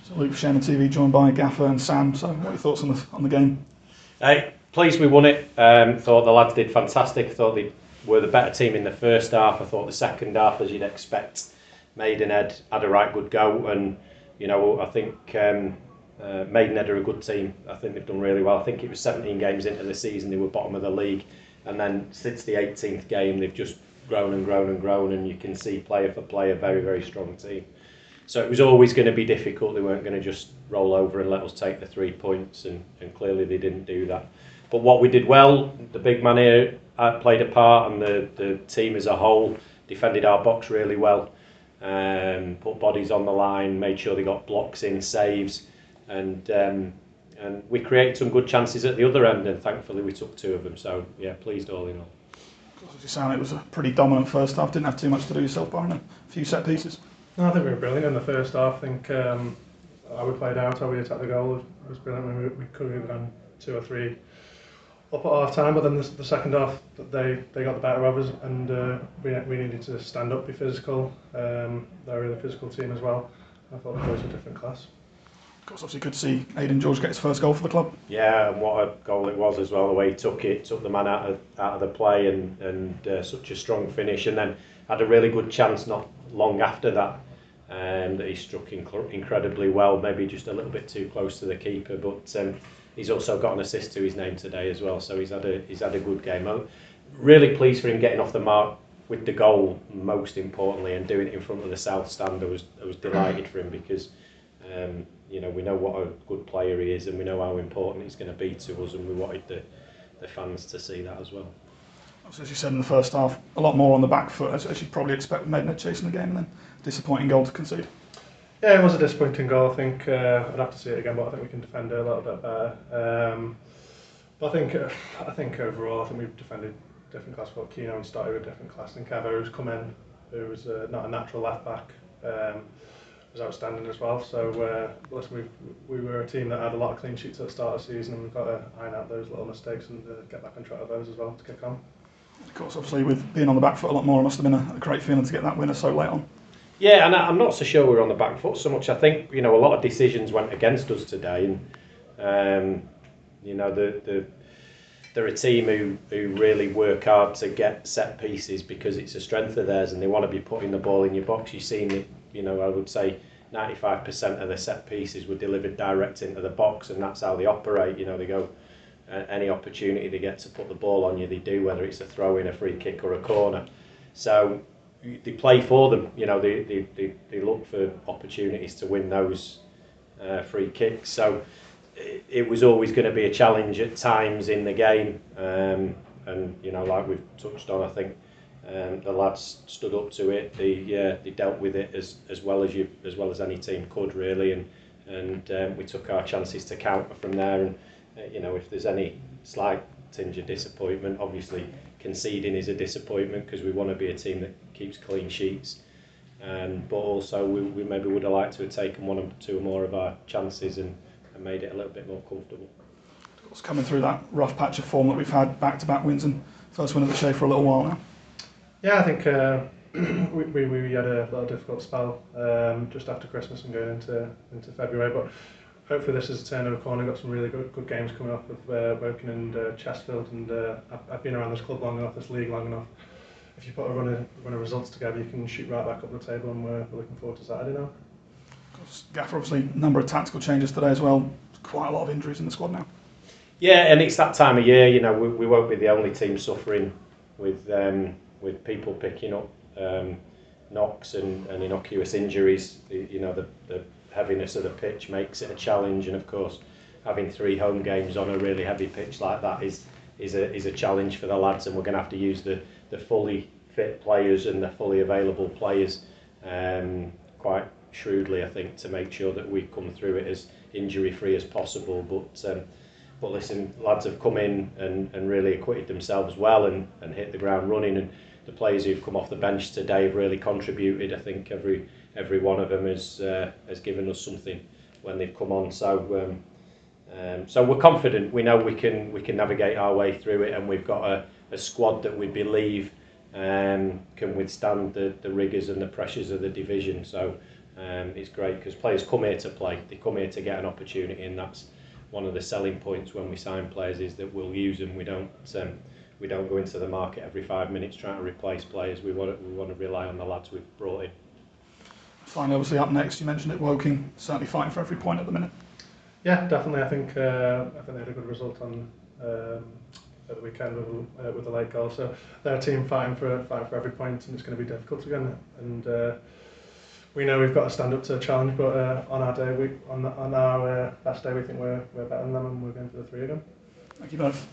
So Luke for Sherman TV, joined by Gaffer and Sam. So what are your thoughts on the game? Pleased we won it. Thought the lads did fantastic. Thought they were the better team in the first half. I thought the second half, as you'd expect, Maidenhead had a right good go, and I think Maidenhead are a good team. I think they've done really well. I think it was 17 games into the season they were bottom of the league, and then since the 18th game they've just grown and grown and grown, and you can see player for player, very, very strong team. So it was always going to be difficult. They weren't going to just roll over and let us take the 3 points, and clearly they didn't do that. But what we did well, the big man here played a part, and the team as a whole defended our box really well, put bodies on the line, made sure they got blocks in, saves, and we created some good chances at the other end, and thankfully we took 2 of them. So yeah, pleased all in all. As you sound, it was a pretty dominant first half. Didn't have too much to do yourself, barring a few set pieces. No, I think we were brilliant in the first half. I think how we played out, how we attacked the goal was brilliant. I mean, we could have gone 2 or 3 up at half time, but then the second half they got the better of us, and we needed to stand up, be physical. They're a really physical team as well. I thought the boys were different class. Of course, obviously good to see Aidan George get his first goal for the club. Yeah, and what a goal it was as well. The way he took the man out of the play, and such a strong finish, and then had a really good chance not long after that. That he struck incredibly well, maybe just a little bit too close to the keeper, but he's also got an assist to his name today as well, so he's had a good game. I'm really pleased for him getting off the mark with the goal, most importantly, and doing it in front of the south stand. I was delighted for him, because we know what a good player he is, and we know how important he's going to be to us, and we wanted the fans to see that as well. As you said in the first half, a lot more on the back foot, as you'd probably expect with Maidenhead chasing the game, and then disappointing goal to concede. Yeah, it was a disappointing goal. I think I'd have to see it again, but I think we can defend it a little bit better. But I think overall, I think we've defended different class. What Keno started with different class, and Kevo, who's come in, who was not a natural left back, was outstanding as well. So listen, we were a team that had a lot of clean sheets at the start of the season, and we've got to iron out those little mistakes and get back on track of those as well to kick on. Of course, obviously with being on the back foot a lot more, it must have been a great feeling to get that winner so late on. Yeah, and I'm not so sure we're on the back foot so much. I think a lot of decisions went against us today, and they're a team who really work hard to get set pieces, because it's a strength of theirs, and they want to be putting the ball in your box. You've seen it. I would say 95% of the set pieces were delivered direct into the box, and that's how they operate. They go. Any opportunity they get to put the ball on you, they do, whether it's a throw in, a free kick or a corner. So they play for them. They look for opportunities to win those free kicks. So it was always going to be a challenge at times in the game, and like we've touched on, I think the lads stood up to it. They dealt with it as well as any team could, really, and we took our chances to counter from there. And if there's any slight tinge of disappointment, obviously conceding is a disappointment, because we want to be a team that keeps clean sheets. But also we maybe would have liked to have taken 1 or 2 more of our chances and made it a little bit more comfortable. It's coming through that rough patch of form that we've had, back-to-back wins, and first win of the show for a little while now. Yeah, I think we had a little difficult spell just after Christmas and going into February, but hopefully this is a turn of a corner. Got some really good games coming up with Woking and Chesterfield, and I've been around this club long enough, this league long enough. If you put a run of results together, you can shoot right back up the table, and we're looking forward to Saturday now. Gaffer, obviously, a number of tactical changes today as well. Quite a lot of injuries in the squad now. Yeah, and it's that time of year. We won't be the only team suffering with people picking up knocks and innocuous injuries. The heaviness of the pitch makes it a challenge, and of course having 3 home games on a really heavy pitch like that is a challenge for the lads, and we're going to have to use the fully fit players and the fully available players quite shrewdly, I think, to make sure that we come through it as injury free as possible. But listen, lads have come in and really acquitted themselves well and hit the ground running, and the players who've come off the bench today have really contributed. I think every one of them has given us something when they've come on. So we're confident. We know we can navigate our way through it, and we've got a squad that we believe can withstand the rigours and the pressures of the division. So It's great because players come here to play. They come here to get an opportunity, and that's one of the selling points when we sign players is that we'll use them. We don't go into the market every 5 minutes trying to replace players. We want to rely on the lads we've brought in. Finally, obviously up next, you mentioned it, Woking, certainly fighting for every point at the minute. Yeah, definitely. I think they had a good result on at the weekend with the late goal. So they're a team fighting for every point, and it's going to be difficult again. And we know we've got to stand up to a challenge, but on our day, on our best day, we think we're better than them, and we're going for the 3 again. Thank you both.